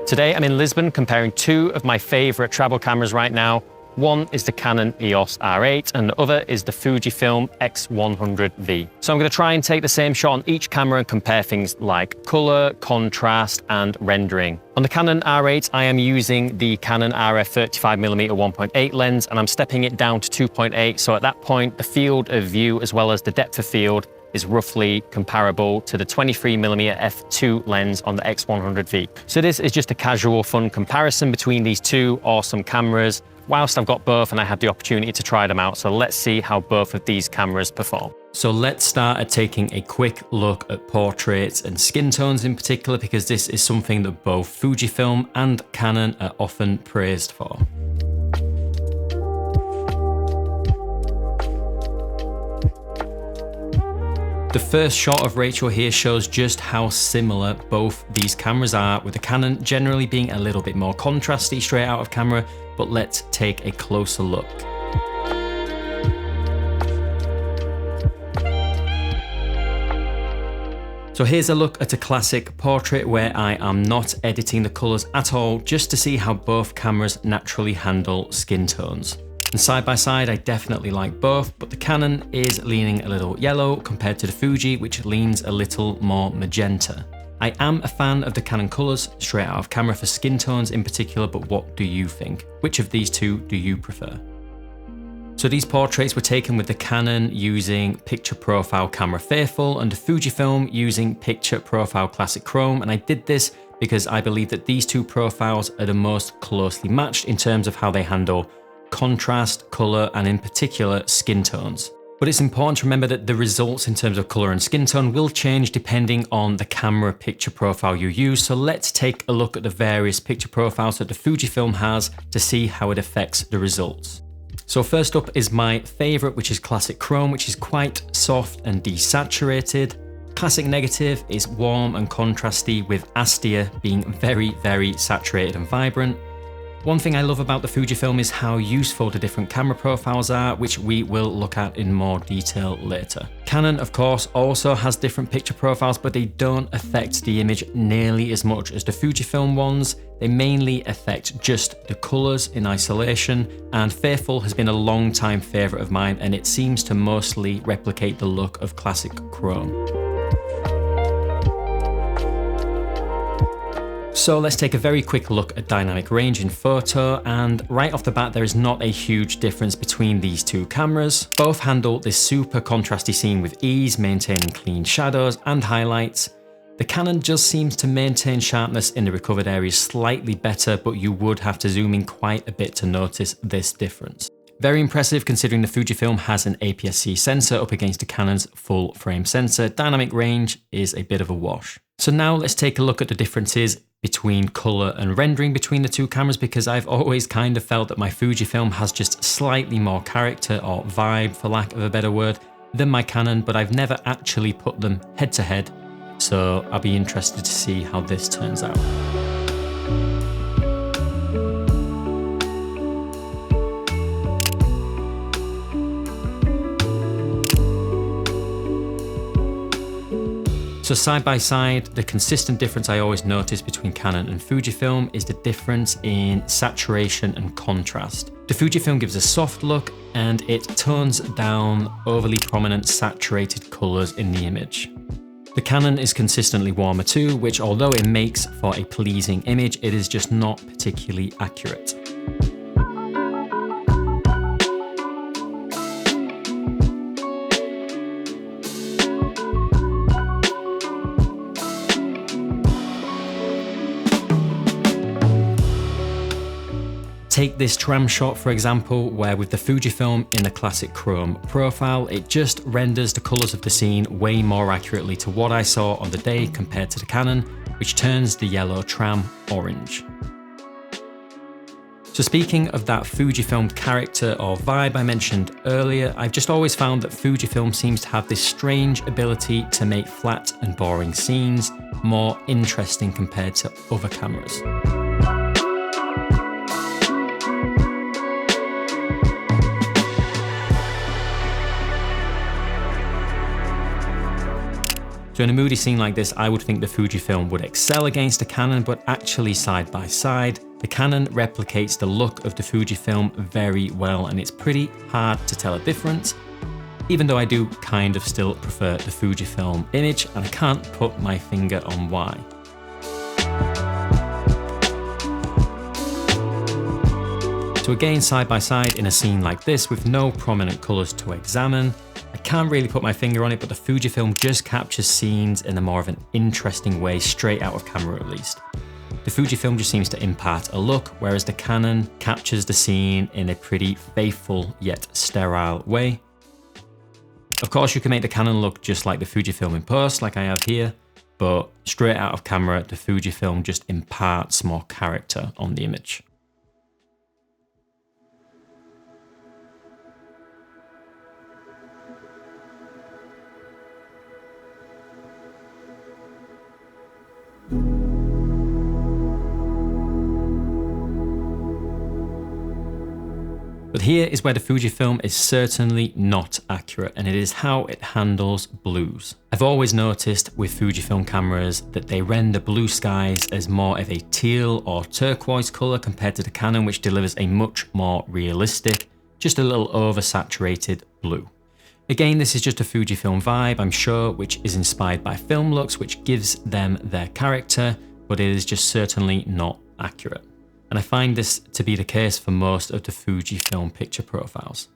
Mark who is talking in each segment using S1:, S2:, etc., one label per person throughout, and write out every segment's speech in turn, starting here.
S1: Today I'm in Lisbon comparing two of my favorite travel cameras right now. One is the Canon EOS R8 and the other is the Fujifilm X100v. So I'm going to try and take the same shot on each camera and compare things like color, contrast and rendering. On the Canon R8 I am using the Canon RF 35mm 1.8 lens and I'm stepping it down to 2.8, so at that point the field of view as well as the depth of field is roughly comparable to the 23mm f2 lens on the X100v. So this is just a casual fun comparison between these two awesome cameras whilst I've got both and I have the opportunity to try them out. So let's see how both of these cameras perform. So let's start at taking a quick look at portraits and skin tones in particular, because this is something that both Fujifilm and Canon are often praised for. The first shot of Rachel here shows just how similar both these cameras are, with the Canon generally being a little bit more contrasty straight out of camera, but let's take a closer look. So here's a look at a classic portrait where I am not editing the colors at all, just to see how both cameras naturally handle skin tones. And side by side, I definitely like both, but the Canon is leaning a little yellow compared to the Fuji, which leans a little more magenta. I am a fan of the Canon colors straight out of camera for skin tones in particular, but what do you think? Which of these two do you prefer? So these portraits were taken with the Canon using Picture Profile Camera Faithful and the Fujifilm using Picture Profile Classic Chrome, and I did this because I believe that these two profiles are the most closely matched in terms of how they handle contrast, color, and in particular skin tones. But it's important to remember that the results in terms of color and skin tone will change depending on the camera picture profile you use. So let's take a look at the various picture profiles that the Fujifilm has to see how it affects the results. So first up is my favorite, which is Classic Chrome, which is quite soft and desaturated. Classic Negative is warm and contrasty, with Astia being very, very saturated and vibrant. One thing I love about the Fujifilm is how useful the different camera profiles are, which we will look at in more detail later. Canon, of course, also has different picture profiles, but they don't affect the image nearly as much as the Fujifilm ones. They mainly affect just the colors in isolation, and Faithful has been a long time favorite of mine, and it seems to mostly replicate the look of Classic Chrome. So let's take a very quick look at dynamic range in photo, and right off the bat there is not a huge difference between these two cameras. Both handle this super contrasty scene with ease, maintaining clean shadows and highlights. The Canon just seems to maintain sharpness in the recovered areas slightly better, but you would have to zoom in quite a bit to notice this difference. Very impressive considering the Fujifilm has an APS-C sensor up against the Canon's full frame sensor. Dynamic range is a bit of a wash. So now let's take a look at the differences between color and rendering between the two cameras, because I've always kind of felt that my Fujifilm has just slightly more character or vibe, for lack of a better word, than my Canon, but I've never actually put them head to head. So I'll be interested to see how this turns out. So side by side, the consistent difference I always notice between Canon and Fujifilm is the difference in saturation and contrast. The Fujifilm gives a soft look and it tones down overly prominent saturated colors in the image. The Canon is consistently warmer too, which although it makes for a pleasing image, it is just not particularly accurate. Take this tram shot for example, where with the Fujifilm in the Classic Chrome profile, it just renders the colors of the scene way more accurately to what I saw on the day compared to the Canon, which turns the yellow tram orange. So speaking of that Fujifilm character or vibe I mentioned earlier, I've just always found that Fujifilm seems to have this strange ability to make flat and boring scenes more interesting compared to other cameras. So in a moody scene like this, I would think the Fujifilm would excel against the Canon, but actually side by side, the Canon replicates the look of the Fujifilm very well, and it's pretty hard to tell a difference, even though I do kind of still prefer the Fujifilm image, and I can't put my finger on why. So again, side by side in a scene like this with no prominent colors to examine, I can't really put my finger on it, but the Fujifilm just captures scenes in a more of an interesting way, straight out of camera at least. The Fujifilm just seems to impart a look, whereas the Canon captures the scene in a pretty faithful yet sterile way. Of course, you can make the Canon look just like the Fujifilm in post, like I have here, but straight out of camera, the Fujifilm just imparts more character on the image. But here is where the Fujifilm is certainly not accurate, and it is how it handles blues. I've always noticed with Fujifilm cameras that they render blue skies as more of a teal or turquoise color compared to the Canon, which delivers a much more realistic, just a little oversaturated blue. Again, this is just a Fujifilm vibe, I'm sure, which is inspired by film looks, which gives them their character, but it is just certainly not accurate. And I find this to be the case for most of the Fujifilm picture profiles.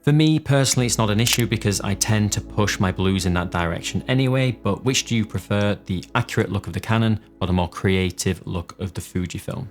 S1: For me personally, it's not an issue because I tend to push my blues in that direction anyway, but which do you prefer, the accurate look of the Canon or the more creative look of the Fujifilm?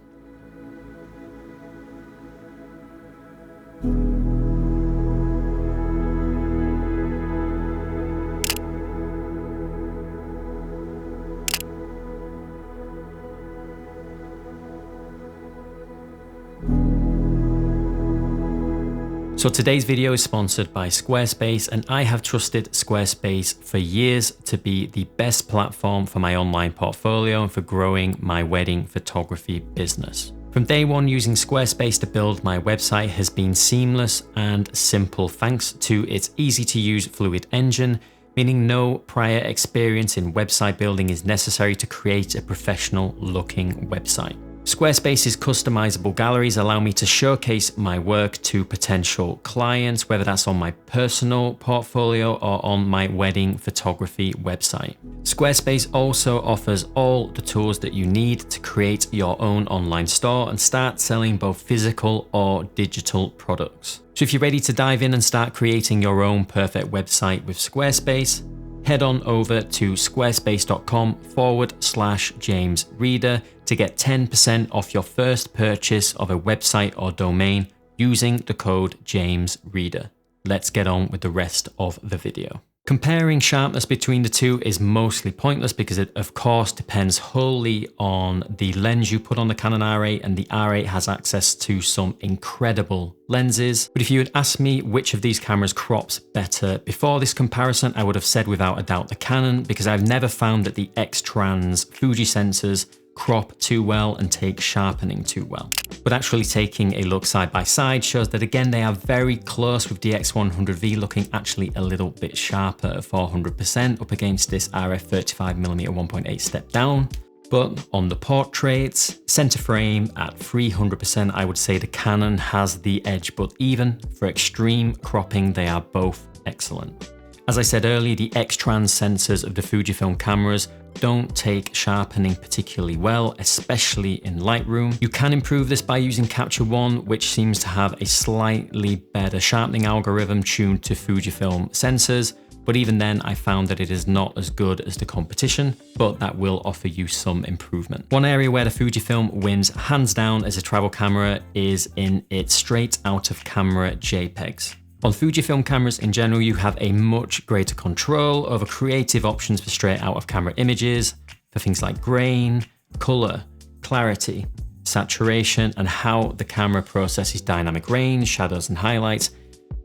S1: So today's video is sponsored by Squarespace, and I have trusted Squarespace for years to be the best platform for my online portfolio and for growing my wedding photography business. From day one, using Squarespace to build my website has been seamless and simple thanks to its easy to use fluid engine, meaning no prior experience in website building is necessary to create a professional looking website. Squarespace's customizable galleries allow me to showcase my work to potential clients, whether that's on my personal portfolio or on my wedding photography website. Squarespace also offers all the tools that you need to create your own online store and start selling both physical or digital products. So if you're ready to dive in and start creating your own perfect website with Squarespace, head on over to squarespace.com/JamesReader to get 10% off your first purchase of a website or domain using the code JamesReader. Let's get on with the rest of the video. Comparing sharpness between the two is mostly pointless because it of course depends wholly on the lens you put on the Canon R8, and the R8 has access to some incredible lenses. But if you had asked me which of these cameras crops better before this comparison, I would have said without a doubt the Canon, because I've never found that the X-Trans Fuji sensors crop too well and take sharpening too well. But actually taking a look side by side shows that again they are very close, with the X100v looking actually a little bit sharper at 400% up against this RF 35mm 1.8 step down. But on the portraits, center frame at 300%, I would say the Canon has the edge, but even for extreme cropping they are both excellent. As I said earlier, the X-Trans sensors of the Fujifilm cameras don't take sharpening particularly well, especially in Lightroom. You can improve this by using Capture One, which seems to have a slightly better sharpening algorithm tuned to Fujifilm sensors, but even then I found that it is not as good as the competition, but that will offer you some improvement. One area where the Fujifilm wins hands down as a travel camera is in its straight out of camera JPEGs. On Fujifilm cameras in general, you have a much greater control over creative options for straight out of camera images, for things like grain, color, clarity, saturation, and how the camera processes dynamic range, shadows, and highlights.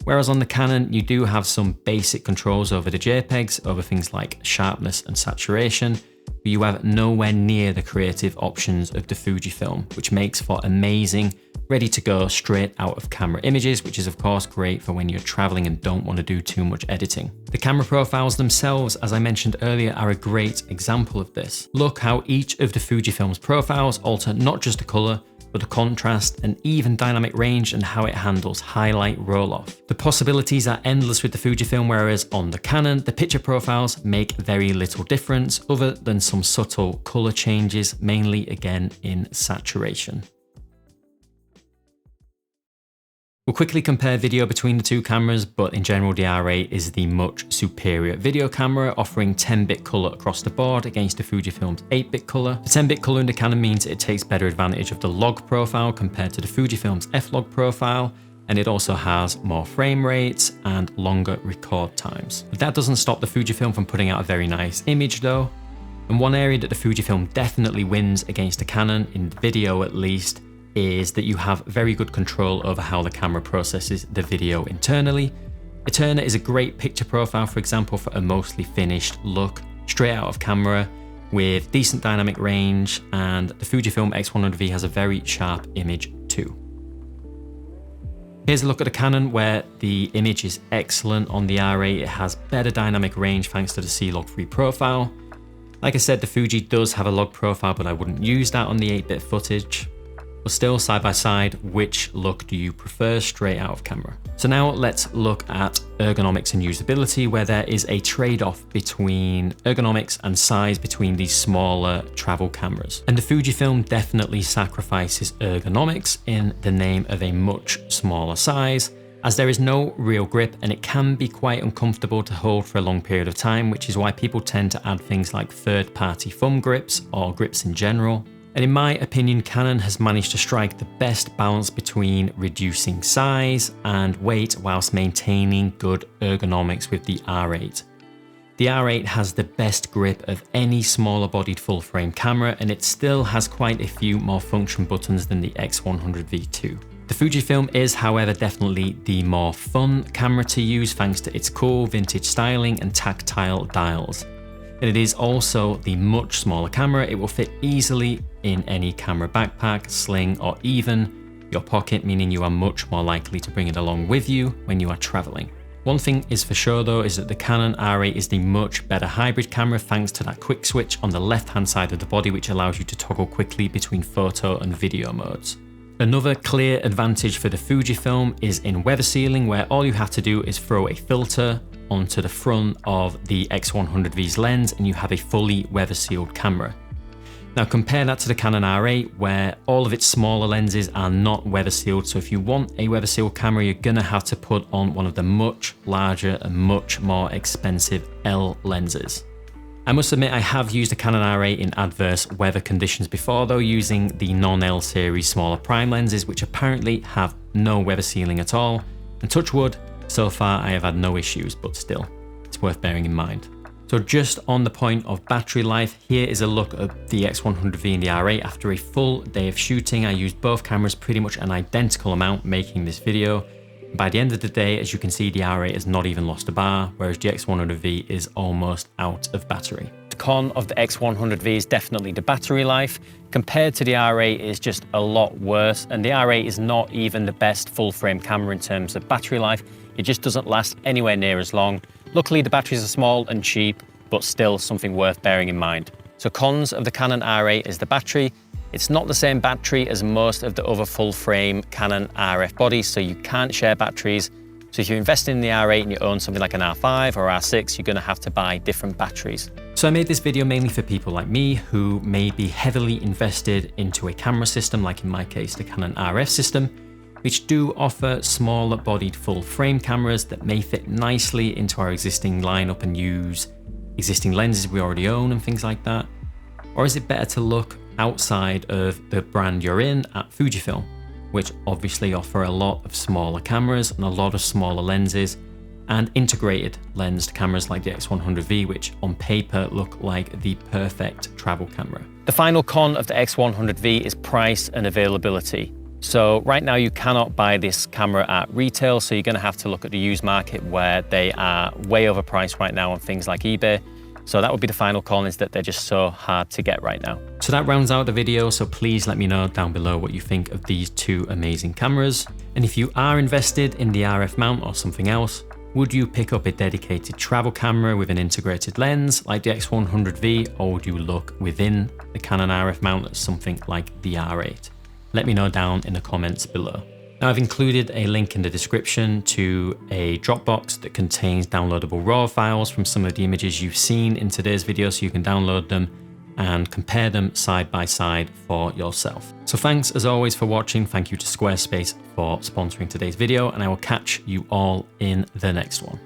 S1: Whereas on the Canon, you do have some basic controls over the JPEGs, over things like sharpness and saturation, but you have nowhere near the creative options of the Fujifilm, which makes for amazing, ready to go straight out of camera images, which is of course great for when you're traveling and don't want to do too much editing. The camera profiles themselves, as I mentioned earlier, are a great example of this. Look how each of the Fujifilm's profiles alter not just the color, but the contrast and even dynamic range and how it handles highlight roll-off. The possibilities are endless with the Fujifilm, whereas on the Canon, the picture profiles make very little difference other than some subtle color changes, mainly again in saturation. We'll quickly compare video between the two cameras, but in general the R8 is the much superior video camera, offering 10-bit color across the board against the Fujifilm's 8-bit color. The 10-bit color in the Canon means it takes better advantage of the log profile compared to the Fujifilm's f-log profile, and it also has more frame rates and longer record times. But that doesn't stop the Fujifilm from putting out a very nice image though. And one area that the Fujifilm definitely wins against the Canon, in video at least, is that you have very good control over how the camera processes the video internally. Eterna is a great picture profile, for example, for a mostly finished look, straight out of camera, with decent dynamic range, and the Fujifilm X100v has a very sharp image too. Here's a look at the Canon, where the image is excellent on the R8. It has better dynamic range thanks to the C-Log3 profile. Like I said, the Fuji does have a log profile, but I wouldn't use that on the 8-bit footage. But still, side by side, which look do you prefer straight out of camera? So now let's look at ergonomics and usability, where there is a trade-off between ergonomics and size between these smaller travel cameras. And the Fujifilm definitely sacrifices ergonomics in the name of a much smaller size, as there is no real grip and it can be quite uncomfortable to hold for a long period of time, which is why people tend to add things like third-party thumb grips or grips in general. And in my opinion, Canon has managed to strike the best balance between reducing size and weight whilst maintaining good ergonomics with the R8. The R8 has the best grip of any smaller bodied full frame camera, and it still has quite a few more function buttons than the X100v too. The Fujifilm is, however, definitely the more fun camera to use thanks to its cool vintage styling and tactile dials. And it is also the much smaller camera. It will fit easily in any camera backpack, sling, or even your pocket, meaning you are much more likely to bring it along with you when you are traveling. One thing is for sure though, is that the Canon R8 is the much better hybrid camera thanks to that quick switch on the left-hand side of the body, which allows you to toggle quickly between photo and video modes. Another clear advantage for the Fujifilm is in weather sealing, where all you have to do is throw a filter onto the front of the X100v's lens and you have a fully weather sealed camera. Now compare that to the Canon R8, where all of its smaller lenses are not weather sealed, so if you want a weather sealed camera, you're gonna have to put on one of the much larger and much more expensive L lenses. I must admit I have used the Canon R8 in adverse weather conditions before though, using the non-L series smaller prime lenses, which apparently have no weather sealing at all, and touch wood, so far I have had no issues, but still, it's worth bearing in mind. So just on the point of battery life, here is a look at the X100v and the R8 after a full day of shooting. I used both cameras pretty much an identical amount making this video. By the end of the day, as you can see, the R8 has not even lost a bar, whereas the X100v is almost out of battery. The con of the X100v is definitely the battery life. Compared to the R8 is just a lot worse, and the R8 is not even the best full frame camera in terms of battery life. It just doesn't last anywhere near as long. Luckily, the batteries are small and cheap, but still something worth bearing in mind. So cons of the Canon R8 is the battery. It's not the same battery as most of the other full frame Canon RF bodies, so you can't share batteries. So if you're investing in the R8 and you own something like an R5 or R6, you're gonna have to buy different batteries. So I made this video mainly for people like me who may be heavily invested into a camera system, like in my case, the Canon RF system, which do offer smaller bodied full frame cameras that may fit nicely into our existing lineup and use existing lenses we already own and things like that? Or is it better to look outside of the brand you're in at Fujifilm, which obviously offer a lot of smaller cameras and a lot of smaller lenses, and integrated lensed cameras like the X100v, which on paper look like the perfect travel camera. The final con of the X100v is price and availability. So right now you cannot buy this camera at retail, so you're going to have to look at the used market where they are way overpriced right now on things like eBay. So that would be the final call, is that they're just so hard to get right now. So that rounds out the video. So please let me know down below what you think of these two amazing cameras. And if you are invested in the RF mount or something else, would you pick up a dedicated travel camera with an integrated lens like the X100v, or would you look within the Canon RF mount at something like the R8? Let me know down in the comments below. Now, I've included a link in the description to a Dropbox that contains downloadable RAW files from some of the images you've seen in today's video, so you can download them and compare them side by side for yourself. So thanks as always for watching. Thank you to Squarespace for sponsoring today's video, and I will catch you all in the next one.